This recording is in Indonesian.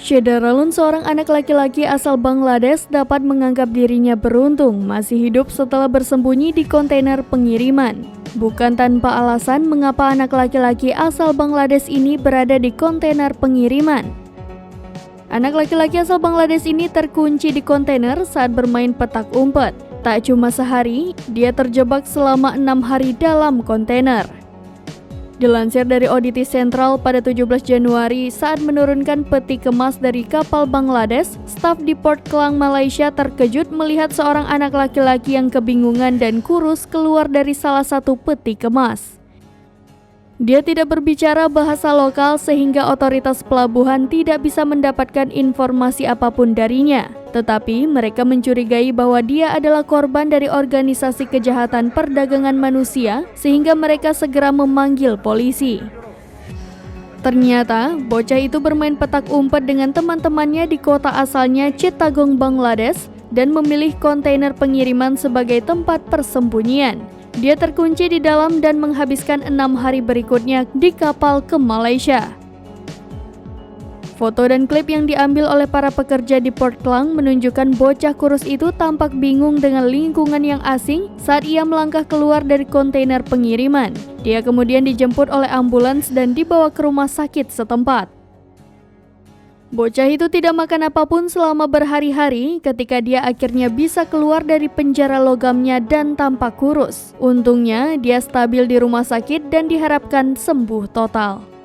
Syederalun, seorang anak laki-laki asal Bangladesh, dapat menganggap dirinya beruntung masih hidup setelah bersembunyi di kontainer pengiriman. Bukan tanpa alasan mengapa anak laki-laki asal Bangladesh ini berada di kontainer pengiriman. Anak laki-laki asal Bangladesh ini terkunci di kontainer saat bermain petak umpet. Tak cuma sehari, dia terjebak selama 6 hari dalam kontainer. Dilansir dari Auditi Sentral pada 17 Januari, saat menurunkan peti kemas dari kapal Bangladesh, staf di Port Klang, Malaysia terkejut melihat seorang anak laki-laki yang kebingungan dan kurus keluar dari salah satu peti kemas. Dia tidak berbicara bahasa lokal sehingga otoritas pelabuhan tidak bisa mendapatkan informasi apapun darinya. Tetapi mereka mencurigai bahwa dia adalah korban dari organisasi kejahatan perdagangan manusia sehingga mereka segera memanggil polisi. Ternyata, bocah itu bermain petak umpet dengan teman-temannya di kota asalnya Chittagong, Bangladesh, dan memilih kontainer pengiriman sebagai tempat persembunyian. Dia terkunci di dalam dan menghabiskan 6 hari berikutnya di kapal ke Malaysia. Foto dan klip yang diambil oleh para pekerja di Port Klang menunjukkan bocah kurus itu tampak bingung dengan lingkungan yang asing saat ia melangkah keluar dari kontainer pengiriman. Dia kemudian dijemput oleh ambulans dan dibawa ke rumah sakit setempat. Bocah itu tidak makan apapun selama berhari-hari ketika dia akhirnya bisa keluar dari penjara logamnya dan tampak kurus. Untungnya, dia stabil di rumah sakit dan diharapkan sembuh total.